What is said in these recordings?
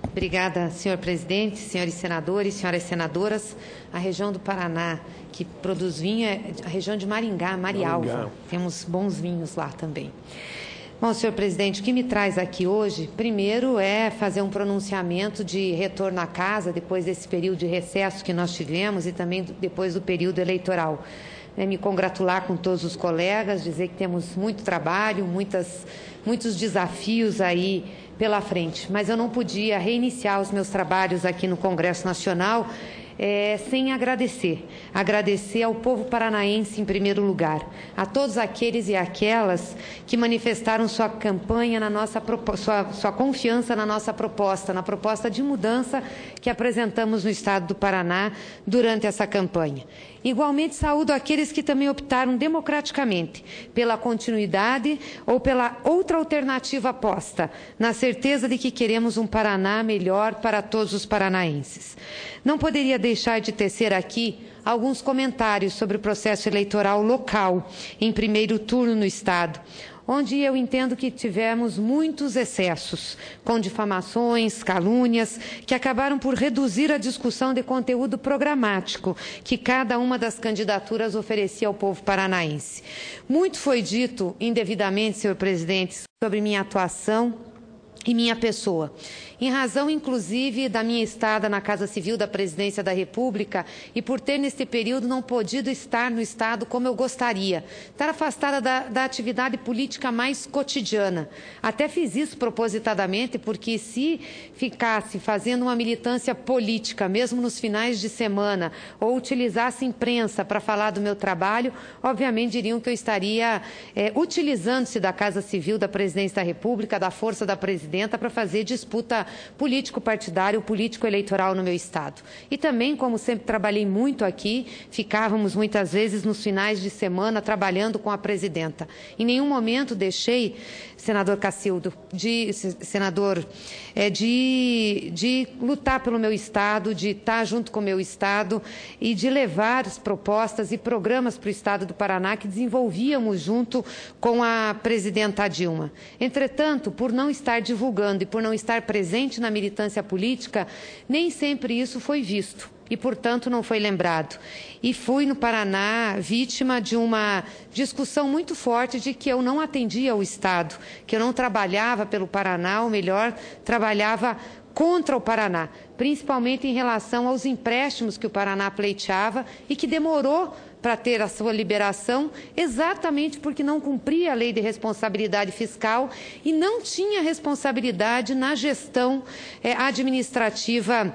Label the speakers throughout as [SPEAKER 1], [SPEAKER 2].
[SPEAKER 1] Obrigada, senhor presidente, senhores senadores, senhoras senadoras. A região do Paraná que produz vinho é a região de Maringá, Marialva. Temos bons vinhos lá também. Bom, senhor presidente, o que me traz aqui hoje, primeiro, é fazer um pronunciamento de retorno à casa, depois desse período de recesso que nós tivemos e também depois do período eleitoral. Me congratular com todos os colegas, dizer que temos muito trabalho, muitos desafios aí pela frente, mas eu não podia reiniciar os meus trabalhos aqui no Congresso Nacional sem agradecer ao povo paranaense em primeiro lugar, a todos aqueles e aquelas que manifestaram sua campanha, sua confiança na nossa proposta, na proposta de mudança que apresentamos no Estado do Paraná durante essa campanha. Igualmente saúdo aqueles que também optaram democraticamente pela continuidade ou pela outra alternativa posta, na certeza de que queremos um Paraná melhor para todos os paranaenses. Não poderia deixar de tecer aqui alguns comentários sobre o processo eleitoral local, em primeiro turno no Estado, onde eu entendo que tivemos muitos excessos, com difamações, calúnias, que acabaram por reduzir a discussão de conteúdo programático que cada uma das candidaturas oferecia ao povo paranaense. Muito foi dito indevidamente, senhor presidente, sobre minha atuação e minha pessoa, em razão, inclusive, da minha estada na Casa Civil da Presidência da República e por ter, neste período, não podido estar no Estado como eu gostaria, estar afastada da atividade política mais cotidiana. Até fiz isso propositadamente, porque se ficasse fazendo uma militância política, mesmo nos finais de semana, ou utilizasse imprensa para falar do meu trabalho, obviamente diriam que eu estaria utilizando-se da Casa Civil da Presidência da República, da força da presidenta, para fazer disputa político-partidário, político-eleitoral no meu Estado. E também, como sempre trabalhei muito aqui, ficávamos muitas vezes nos finais de semana trabalhando com a presidenta. Em nenhum momento deixei, senador Cacildo, de lutar pelo meu Estado, de estar junto com o meu Estado e de levar as propostas e programas para o Estado do Paraná que desenvolvíamos junto com a presidenta Dilma. Entretanto, por não estar divulgando e por não estar presente na militância política, nem sempre isso foi visto e, portanto, não foi lembrado. E fui no Paraná vítima de uma discussão muito forte de que eu não atendia ao Estado, que eu não trabalhava pelo Paraná, ou melhor, trabalhava contra o Paraná, principalmente em relação aos empréstimos que o Paraná pleiteava e que demorou para ter a sua liberação, exatamente porque não cumpria a lei de responsabilidade fiscal e não tinha responsabilidade na gestão administrativa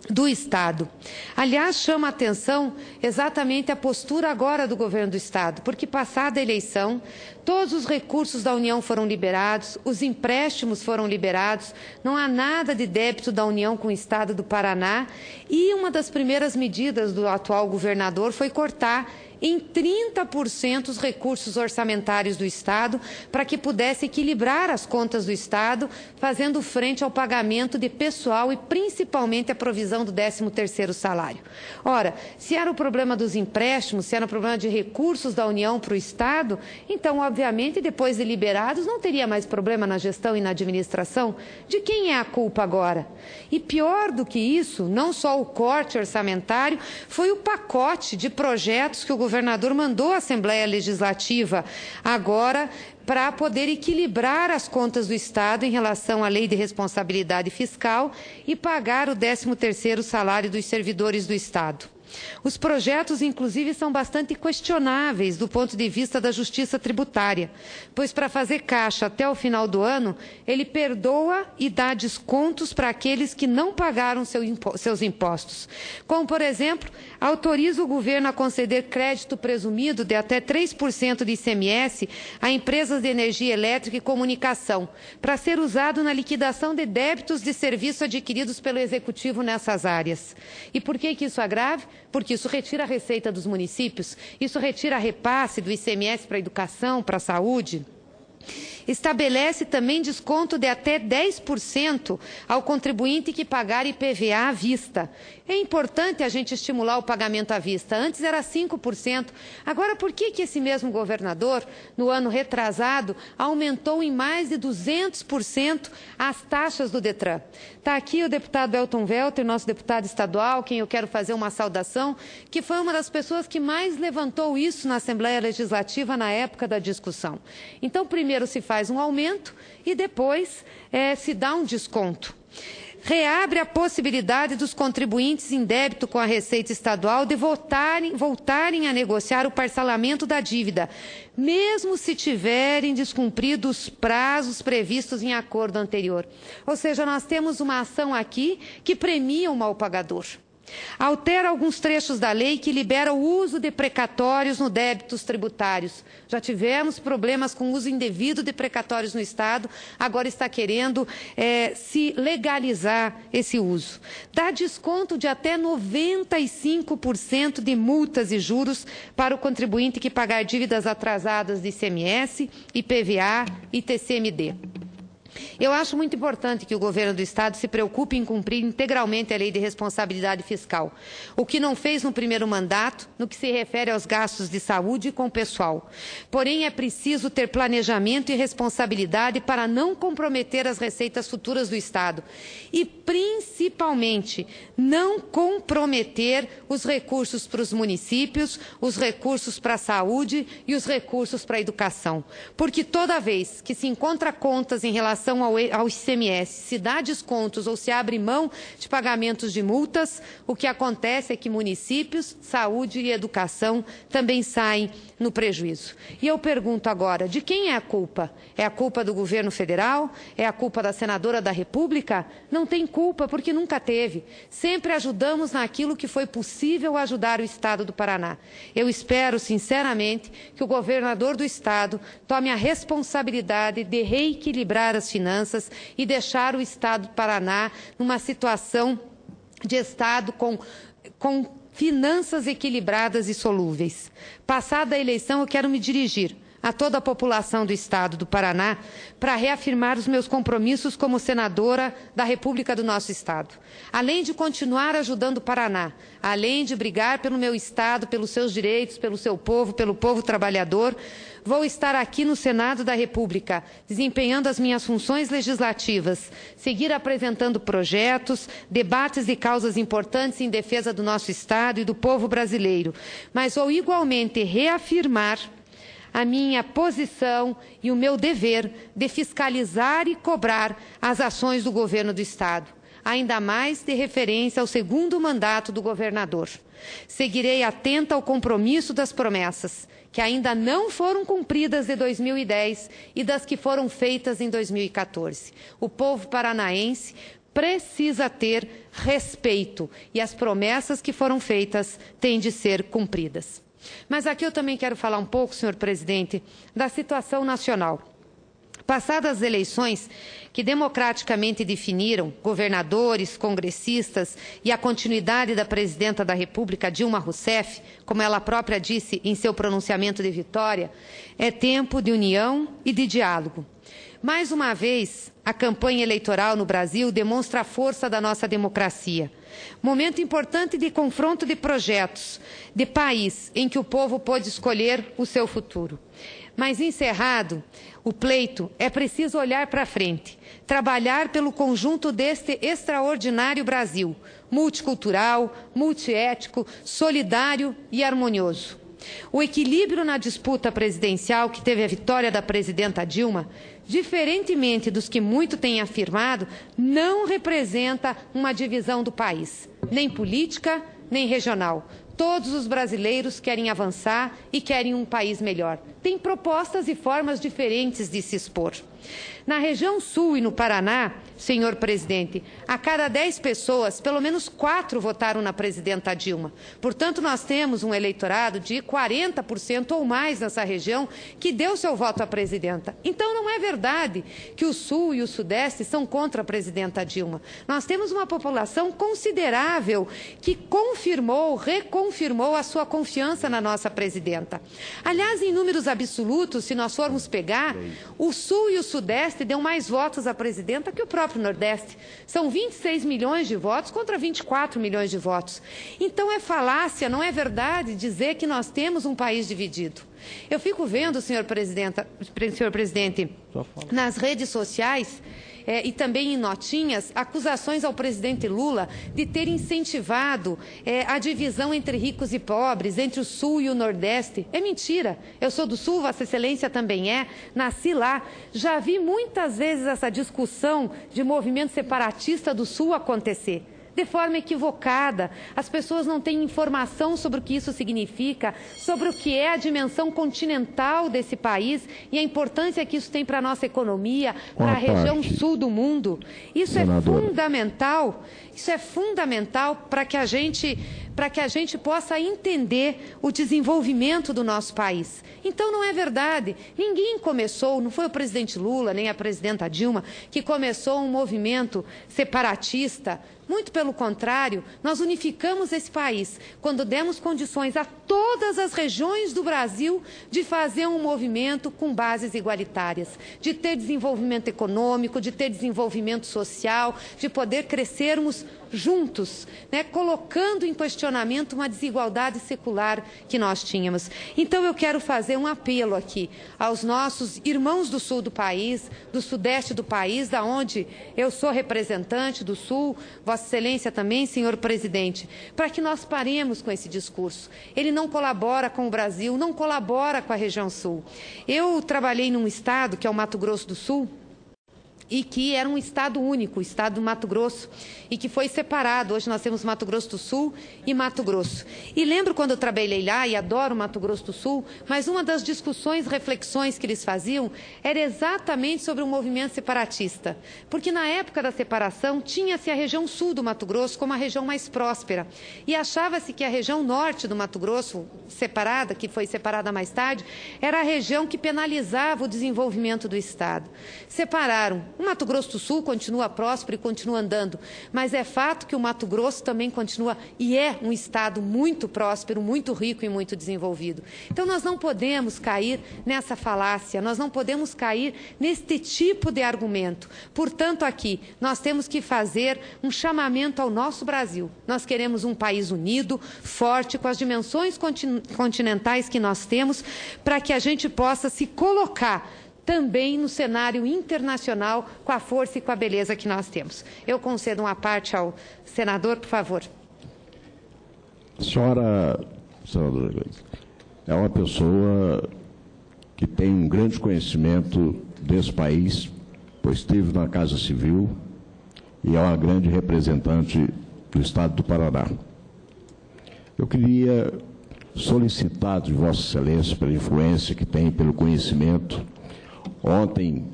[SPEAKER 1] do Estado. Aliás, chama a atenção exatamente a postura agora do governo do Estado, porque passada a eleição, todos os recursos da União foram liberados, os empréstimos foram liberados, não há nada de débito da União com o Estado do Paraná e uma das primeiras medidas do atual governador foi cortar em 30% os recursos orçamentários do Estado para que pudesse equilibrar as contas do Estado, fazendo frente ao pagamento de pessoal e principalmente a provisão do 13º salário. Ora, se era o problema dos empréstimos, se era o problema de recursos da União para o Estado, então, obviamente, depois de liberados, não teria mais problema na gestão e na administração. De quem é a culpa agora? E pior do que isso, não só o corte orçamentário, foi o pacote de projetos que o governador mandou à Assembleia Legislativa agora para poder equilibrar as contas do Estado em relação à lei de responsabilidade fiscal e pagar o 13º salário dos servidores do Estado. Os projetos, inclusive, são bastante questionáveis do ponto de vista da justiça tributária, pois para fazer caixa até o final do ano, ele perdoa e dá descontos para aqueles que não pagaram seus impostos. Como, por exemplo, autoriza o governo a conceder crédito presumido de até 3% de ICMS a empresas de energia elétrica e comunicação, para ser usado na liquidação de débitos de serviço adquiridos pelo Executivo nessas áreas. E por que isso é grave? Porque isso retira a receita dos municípios, isso retira a repasse do ICMS para a educação, para a saúde. estabelece também desconto de até 10% ao contribuinte que pagar IPVA à vista. É importante a gente estimular o pagamento à vista. Antes era 5%. Agora, por que esse mesmo governador, no ano retrasado, aumentou em mais de 200% as taxas do DETRAN? Está aqui o deputado Elton Welter, nosso deputado estadual, quem eu quero fazer uma saudação, que foi uma das pessoas que mais levantou isso na Assembleia Legislativa na época da discussão. Então, primeiro se faz um aumento e depois se dá um desconto. Reabre a possibilidade dos contribuintes em débito com a Receita Estadual de voltarem a negociar o parcelamento da dívida, mesmo se tiverem descumprido os prazos previstos em acordo anterior. Ou seja, nós temos uma ação aqui que premia o mal pagador. Altera alguns trechos da lei que libera o uso de precatórios no débitos tributários. Já tivemos problemas com o uso indevido de precatórios no Estado, agora está querendo se legalizar esse uso. Dá desconto de até 95% de multas e juros para o contribuinte que pagar dívidas atrasadas de ICMS, IPVA e TCMD. Eu acho muito importante que o governo do Estado se preocupe em cumprir integralmente a lei de responsabilidade fiscal, o que não fez no primeiro mandato, no que se refere aos gastos de saúde com o pessoal. Porém, é preciso ter planejamento e responsabilidade para não comprometer as receitas futuras do Estado e, principalmente, não comprometer os recursos para os municípios, os recursos para a saúde e os recursos para a educação. Porque toda vez que se encontra contas em relação ao ICMS, se dá descontos ou se abre mão de pagamentos de multas, o que acontece é que municípios, saúde e educação também saem no prejuízo. E eu pergunto agora, de quem é a culpa? É a culpa do governo federal? É a culpa da senadora da República? Não tem culpa, porque nunca teve. Sempre ajudamos naquilo que foi possível ajudar o Estado do Paraná. Eu espero, sinceramente, que o governador do Estado tome a responsabilidade de reequilibrar as finanças e deixar o Estado do Paraná numa situação de Estado com finanças equilibradas e solúveis. Passada a eleição, eu quero me dirigir a toda a população do Estado do Paraná para reafirmar os meus compromissos como senadora da República do nosso Estado. Além de continuar ajudando o Paraná, além de brigar pelo meu Estado, pelos seus direitos, pelo seu povo, pelo povo trabalhador, vou estar aqui no Senado da República, desempenhando as minhas funções legislativas, seguir apresentando projetos, debates e causas importantes em defesa do nosso Estado e do povo brasileiro, mas vou igualmente reafirmar a minha posição e o meu dever de fiscalizar e cobrar as ações do governo do Estado, ainda mais de referência ao segundo mandato do governador. Seguirei atenta ao compromisso das promessas, que ainda não foram cumpridas de 2010 e das que foram feitas em 2014. O povo paranaense precisa ter respeito e as promessas que foram feitas têm de ser cumpridas. Mas aqui eu também quero falar um pouco, senhor presidente, da situação nacional. Passadas as eleições que democraticamente definiram governadores, congressistas e a continuidade da presidenta da República, Dilma Rousseff, como ela própria disse em seu pronunciamento de vitória, é tempo de união e de diálogo. Mais uma vez, a campanha eleitoral no Brasil demonstra a força da nossa democracia. Momento importante de confronto de projetos, de país em que o povo pôde escolher o seu futuro. Mas, encerrado o pleito, é preciso olhar para frente, trabalhar pelo conjunto deste extraordinário Brasil, multicultural, multiétnico, solidário e harmonioso. O equilíbrio na disputa presidencial que teve a vitória da presidenta Dilma, diferentemente dos que muito têm afirmado, não representa uma divisão do país, nem política, nem regional. Todos os brasileiros querem avançar e querem um país melhor. Tem propostas e formas diferentes de se expor. Na região sul e no Paraná, senhor presidente, a cada 10 pessoas, pelo menos 4 votaram na presidenta Dilma. Portanto, nós temos um eleitorado de 40% ou mais nessa região que deu seu voto à presidenta. Então, não é verdade que o sul e o sudeste são contra a presidenta Dilma. Nós temos uma população considerável que reconfirmou a sua confiança na nossa presidenta. Aliás, em números absolutos, se nós formos pegar, o Sul e o Sudeste dão mais votos à presidenta que o próprio Nordeste. São 26 milhões de votos contra 24 milhões de votos. Então é falácia, não é verdade dizer que nós temos um país dividido. Eu fico vendo, senhor presidente, nas redes sociais e também em notinhas, acusações ao presidente Lula de ter incentivado a divisão entre ricos e pobres, entre o Sul e o Nordeste. É mentira. Eu sou do Sul, Vossa Excelência também nasci lá. Já vi muitas vezes essa discussão de movimento separatista do Sul acontecer de forma equivocada. As pessoas não têm informação sobre o que isso significa, sobre o que é a dimensão continental desse país e a importância que isso tem para a nossa economia, para a região sul do mundo. Isso é fundamental. Isso é fundamental para que a gente possa entender o desenvolvimento do nosso país. Então, não é verdade. Ninguém começou, não foi o presidente Lula, nem a presidenta Dilma, que começou um movimento separatista. Muito pelo contrário, nós unificamos esse país quando demos condições a todas as regiões do Brasil de fazer um movimento com bases igualitárias, de ter desenvolvimento econômico, de ter desenvolvimento social, de poder crescermos juntos, né, colocando em questionamento uma desigualdade secular que nós tínhamos. Então, eu quero fazer um apelo aqui aos nossos irmãos do sul do país, do sudeste do país, da onde eu sou representante do sul, Vossa Excelência também, senhor presidente, para que nós paremos com esse discurso. Ele não colabora com o Brasil, não colabora com a região sul. Eu trabalhei num estado, que é o Mato Grosso do Sul, e que era um estado único, o estado do Mato Grosso, e que foi separado. Hoje nós temos Mato Grosso do Sul e Mato Grosso. E lembro quando eu trabalhei lá, e adoro Mato Grosso do Sul, mas uma das discussões, reflexões que eles faziam era exatamente sobre o movimento separatista. Porque na época da separação, tinha-se a região sul do Mato Grosso como a região mais próspera. E achava-se que a região norte do Mato Grosso, separada, que foi separada mais tarde, era a região que penalizava o desenvolvimento do estado. Separaram. O Mato Grosso do Sul continua próspero e continua andando, mas é fato que o Mato Grosso também continua e é um estado muito próspero, muito rico e muito desenvolvido. Então, nós não podemos cair nessa falácia, nós não podemos cair neste tipo de argumento. Portanto, aqui, nós temos que fazer um chamamento ao nosso Brasil. Nós queremos um país unido, forte, com as dimensões continentais que nós temos, para que a gente possa se colocar também no cenário internacional, com a força e com a beleza que nós temos. Eu concedo uma parte ao senador, por favor.
[SPEAKER 2] A senhora, senadora, é uma pessoa que tem um grande conhecimento desse país, pois esteve na Casa Civil e é uma grande representante do Estado do Paraná. Eu queria solicitar de Vossa Excelência, pela influência que tem, pelo conhecimento. Ontem,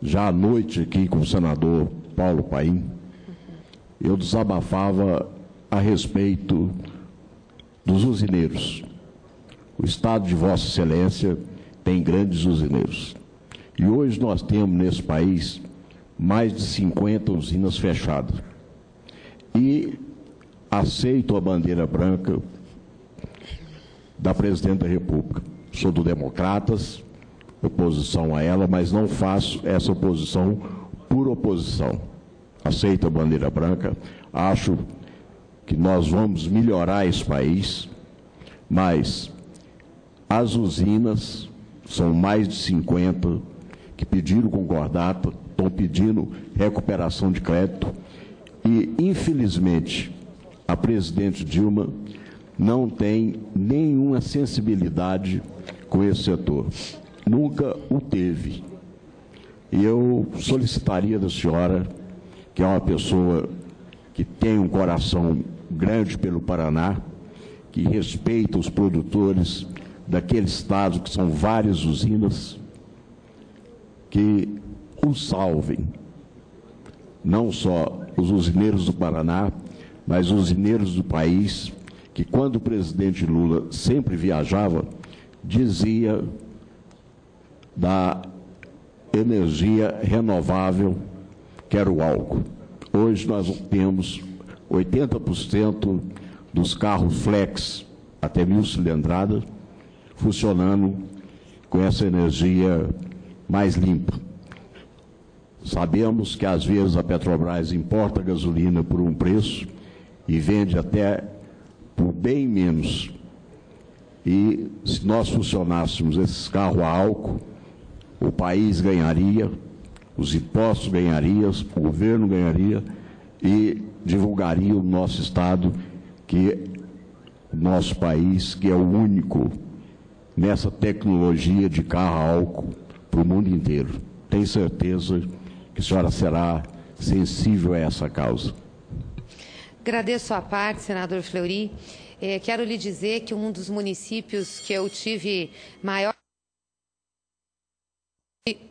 [SPEAKER 2] já à noite aqui com o senador Paulo Paim, eu desabafava a respeito dos usineiros. O Estado de Vossa Excelência tem grandes usineiros. E hoje nós temos nesse país mais de 50 usinas fechadas. E aceito a bandeira branca da Presidente da República. Sou do Democratas, oposição a ela, mas não faço essa oposição por oposição. Aceito a bandeira branca, acho que nós vamos melhorar esse país, mas as usinas, são mais de 50 que pediram concordata, estão pedindo recuperação de crédito e, infelizmente, a presidente Dilma não tem nenhuma sensibilidade com esse setor. Nunca o teve. E eu solicitaria da senhora, que é uma pessoa que tem um coração grande pelo Paraná, que respeita os produtores daquele estado, que são várias usinas, que o salvem. Não só os usineiros do Paraná, mas os usineiros do país, que quando o presidente Lula sempre viajava, dizia da energia renovável, que era o álcool. Hoje nós temos 80% dos carros flex, até 1000 cilindradas, funcionando com essa energia mais limpa. Sabemos que, às vezes, a Petrobras importa gasolina por um preço e vende até por bem menos. E, se nós funcionássemos esses carros a álcool, o país ganharia, os impostos ganhariam, o governo ganharia e divulgaria o nosso Estado, o nosso país, que é o único nessa tecnologia de carro a álcool para o mundo inteiro. Tenho certeza que a senhora será sensível a essa causa.
[SPEAKER 1] Agradeço a parte, senador Fleury. Quero lhe dizer que um dos municípios que eu tive maior...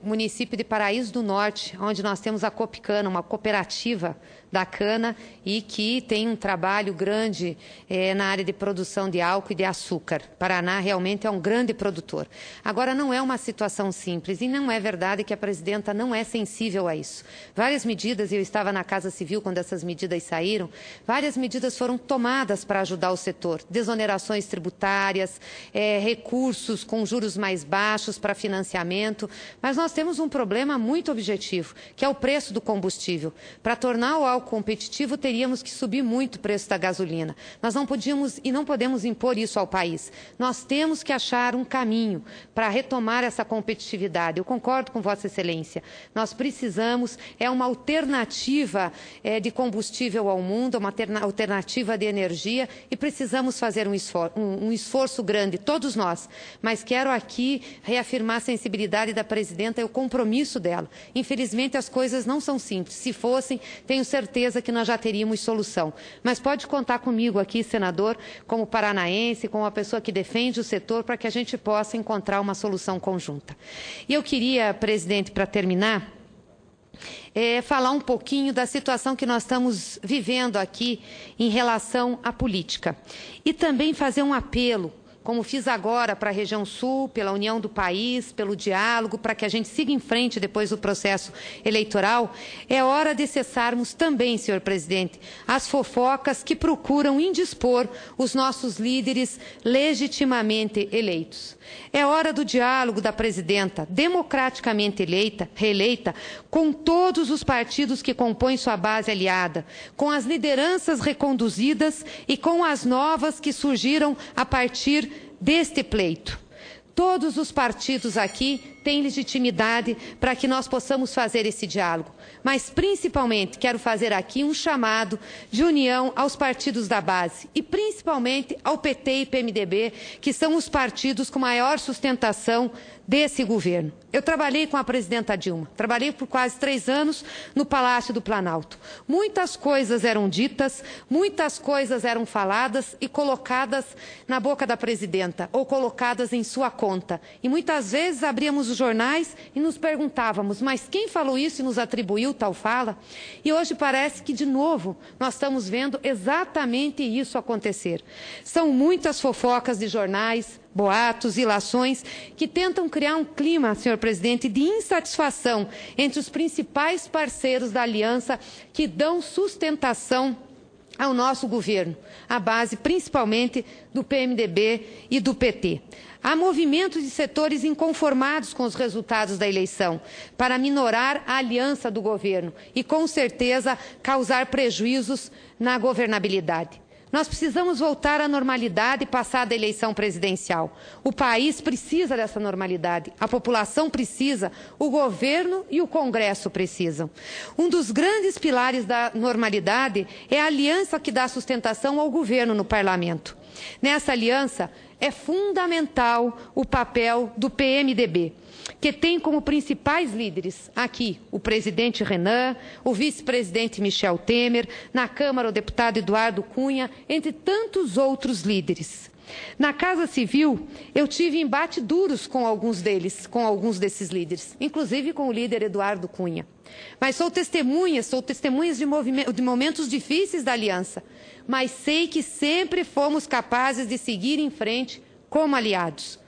[SPEAKER 1] município de Paraíso do Norte, onde nós temos a Copicana, uma cooperativa da cana e que tem um trabalho grande na área de produção de álcool e de açúcar. Paraná realmente é um grande produtor. Agora, não é uma situação simples e não é verdade que a presidenta não é sensível a isso. Várias medidas, eu estava na Casa Civil quando essas medidas saíram, várias medidas foram tomadas para ajudar o setor. Desonerações tributárias, recursos com juros mais baixos para financiamento, mas nós temos um problema muito objetivo, que é o preço do combustível. Para tornar o álcool competitivo, teríamos que subir muito o preço da gasolina. Nós não podíamos e não podemos impor isso ao país. Nós temos que achar um caminho para retomar essa competitividade. Eu concordo com Vossa Excelência. Nós precisamos, uma alternativa de combustível ao mundo, uma alternativa de energia e precisamos fazer um esforço grande, todos nós. Mas quero aqui reafirmar a sensibilidade da presidenta e o compromisso dela. Infelizmente, as coisas não são simples. Se fossem, tenho certeza que nós já teríamos solução. Mas pode contar comigo aqui, senador, como paranaense, como uma pessoa que defende o setor, para que a gente possa encontrar uma solução conjunta. E eu queria, presidente, para terminar, falar um pouquinho da situação que nós estamos vivendo aqui em relação à política. E também fazer um apelo, como fiz agora para a região sul, pela união do país, pelo diálogo, para que a gente siga em frente depois do processo eleitoral. É hora de cessarmos também, senhor presidente, as fofocas que procuram indispor os nossos líderes legitimamente eleitos. É hora do diálogo da presidenta, democraticamente reeleita, com todos os partidos que compõem sua base aliada, com as lideranças reconduzidas e com as novas que surgiram a partir deste pleito. Todos os partidos aqui têm legitimidade para que nós possamos fazer esse diálogo. Mas, principalmente, quero fazer aqui um chamado de união aos partidos da base e, principalmente, ao PT e PMDB, que são os partidos com maior sustentação desse governo. Eu trabalhei com a presidenta Dilma, trabalhei por quase 3 anos no Palácio do Planalto. Muitas coisas eram ditas, muitas coisas eram faladas e colocadas na boca da presidenta ou colocadas em sua conta. E muitas vezes abríamos os jornais e nos perguntávamos, mas quem falou isso e nos atribuiu tal fala? E hoje parece que, de novo, nós estamos vendo exatamente isso acontecer. São muitas fofocas de jornais, boatos, ilações, que tentam criar um clima, senhor presidente, de insatisfação entre os principais parceiros da aliança que dão sustentação ao nosso governo, à base principalmente do PMDB e do PT. Há movimentos de setores inconformados com os resultados da eleição para minorar a aliança do governo e, com certeza, causar prejuízos na governabilidade. Nós precisamos voltar à normalidade passada a eleição presidencial. O país precisa dessa normalidade, a população precisa, o governo e o Congresso precisam. Um dos grandes pilares da normalidade é a aliança que dá sustentação ao governo no parlamento. Nessa aliança, é fundamental o papel do PMDB, que tem como principais líderes aqui o presidente Renan, o vice-presidente Michel Temer, na Câmara o deputado Eduardo Cunha, entre tantos outros líderes. Na Casa Civil, eu tive embate duros com alguns desses líderes, inclusive com o líder Eduardo Cunha. Mas sou testemunha de momentos difíceis da aliança, mas sei que sempre fomos capazes de seguir em frente como aliados.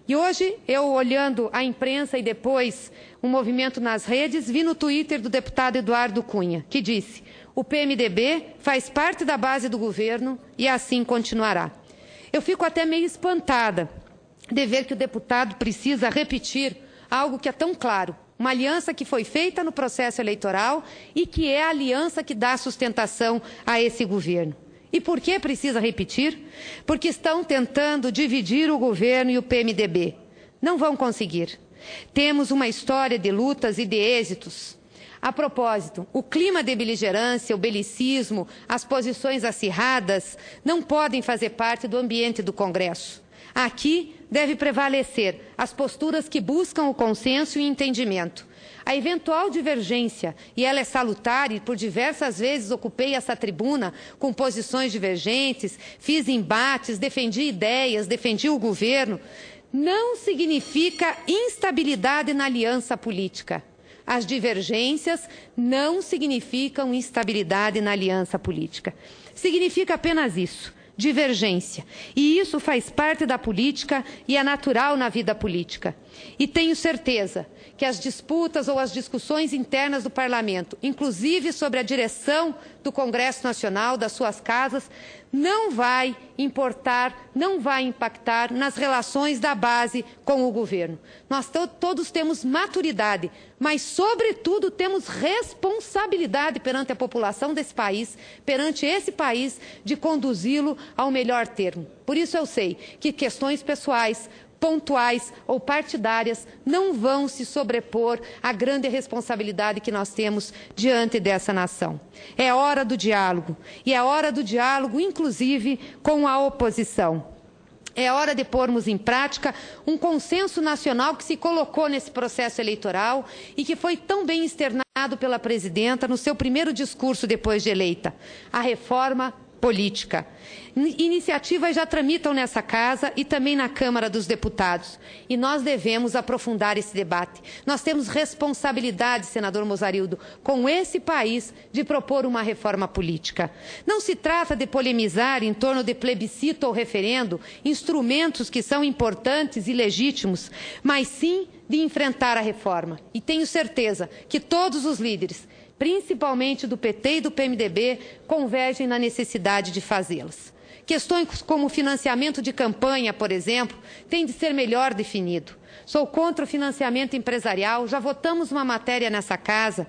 [SPEAKER 1] E hoje, eu olhando a imprensa e depois um movimento nas redes, vi no Twitter do deputado Eduardo Cunha, que disse: o PMDB faz parte da base do governo e assim continuará. Eu fico até meio espantada de ver que o deputado precisa repetir algo que é tão claro. Uma aliança que foi feita no processo eleitoral e que é a aliança que dá sustentação a esse governo. E por que precisa repetir? Porque estão tentando dividir o governo e o PMDB. Não vão conseguir. Temos uma história de lutas e de êxitos. A propósito, o clima de beligerância, o belicismo, as posições acirradas não podem fazer parte do ambiente do Congresso. Aqui deve prevalecer as posturas que buscam o consenso e o entendimento. A eventual divergência, e ela é salutar, e por diversas vezes ocupei essa tribuna com posições divergentes, fiz embates, defendi ideias, defendi o governo, não significa instabilidade na aliança política. As divergências não significam instabilidade na aliança política. Significa apenas isso. Divergência. E isso faz parte da política e é natural na vida política. E tenho certeza que as disputas ou as discussões internas do Parlamento, inclusive sobre a direção do Congresso Nacional, das suas casas, não vai importar, não vai impactar nas relações da base com o governo. Nós todos temos maturidade, mas, sobretudo, temos responsabilidade perante a população desse país, perante esse país, de conduzi-lo ao melhor termo. Por isso eu sei que questões pessoais, pontuais ou partidárias não vão se sobrepor à grande responsabilidade que nós temos diante dessa nação. É hora do diálogo, e é hora do diálogo, inclusive, com a oposição. É hora de pormos em prática um consenso nacional que se colocou nesse processo eleitoral e que foi tão bem externado pela presidenta no seu primeiro discurso depois de eleita: a reforma política. Iniciativas já tramitam nessa casa e também na Câmara dos Deputados. E nós devemos aprofundar esse debate. Nós temos responsabilidade, senador Mozarildo, com esse país de propor uma reforma política. Não se trata de polemizar em torno de plebiscito ou referendo, instrumentos que são importantes e legítimos, mas sim de enfrentar a reforma. E tenho certeza que todos os líderes, principalmente do PT e do PMDB, convergem na necessidade de fazê-las. Questões como o financiamento de campanha, por exemplo, têm de ser melhor definido. Sou contra o financiamento empresarial, já votamos uma matéria nessa casa.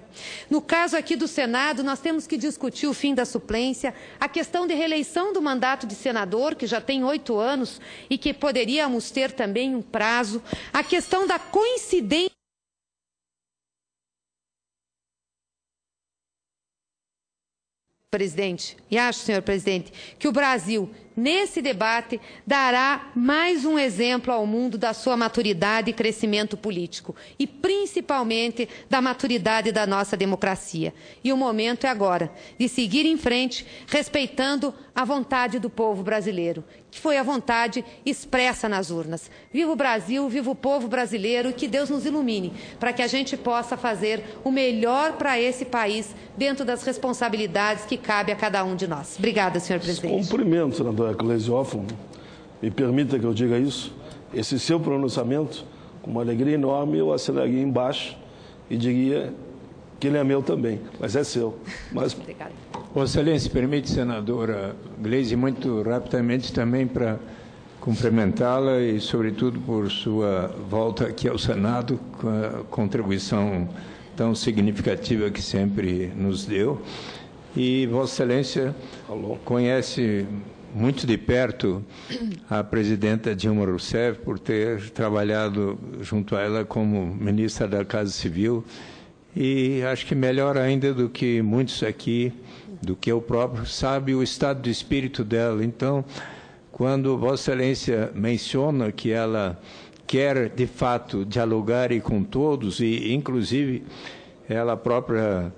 [SPEAKER 1] No caso aqui do Senado, nós temos que discutir o fim da suplência, a questão de reeleição do mandato de senador, que já tem 8 anos e que poderíamos ter também um prazo, a questão da coincidência. Presidente, e acho, senhor presidente, que o Brasil, nesse debate, dará mais um exemplo ao mundo da sua maturidade e crescimento político, e principalmente da maturidade da nossa democracia. E o momento é agora de seguir em frente, respeitando a vontade do povo brasileiro, que foi a vontade expressa nas urnas. Viva o Brasil, viva o povo brasileiro, e que Deus nos ilumine para que a gente possa fazer o melhor para esse país dentro das responsabilidades que cabe a cada um de nós. Obrigada, senhor presidente.
[SPEAKER 3] Cumprimento, senador Eclesiófilo. Me permita que eu diga isso. Esse seu pronunciamento, com uma alegria enorme, eu assinaria embaixo e diria que ele é meu também, mas é seu. Mas...
[SPEAKER 1] Obrigada.
[SPEAKER 4] Vossa Excelência, permite, senadora Gleisi, muito rapidamente também para cumprimentá-la e, sobretudo, por sua volta aqui ao Senado, com a contribuição tão significativa que sempre nos deu. E Vossa Excelência conhece muito de perto a presidenta Dilma Rousseff, por ter trabalhado junto a ela como ministra da Casa Civil, e acho que melhor ainda do que muitos aqui, do que eu próprio, sabe o estado de espírito dela. Então, quando Vossa Excelência menciona que ela quer, de fato, dialogar com todos, e, inclusive, ela própria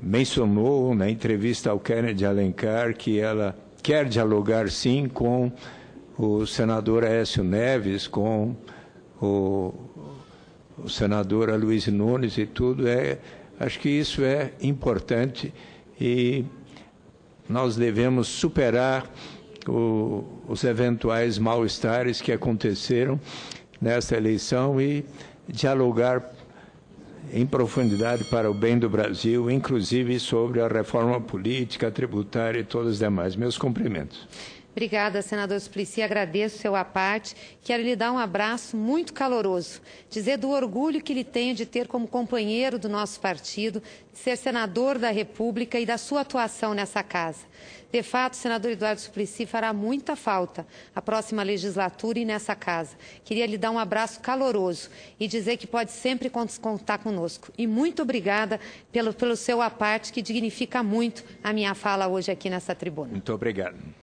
[SPEAKER 4] mencionou na entrevista ao Kennedy Alencar que ela quer dialogar, sim, com o senador Aécio Neves, com o senador Aloysio Nunes e tudo. Acho que isso é importante e nós devemos superar os eventuais mal-estares que aconteceram nessa eleição e dialogar em profundidade para o bem do Brasil, inclusive sobre a reforma política, tributária e todas as demais. Meus cumprimentos.
[SPEAKER 1] Obrigada, senador Suplicy. Agradeço seu à parte. Quero lhe dar um abraço muito caloroso, dizer do orgulho que lhe tenho de ter como companheiro do nosso partido, de ser senador da República e da sua atuação nessa casa. De fato, o senador Eduardo Suplicy fará muita falta à próxima legislatura e nessa casa. Queria lhe dar um abraço caloroso e dizer que pode sempre contar conosco. E muito obrigada pelo seu à parte, que dignifica muito a minha fala hoje aqui nessa tribuna.
[SPEAKER 4] Muito obrigado.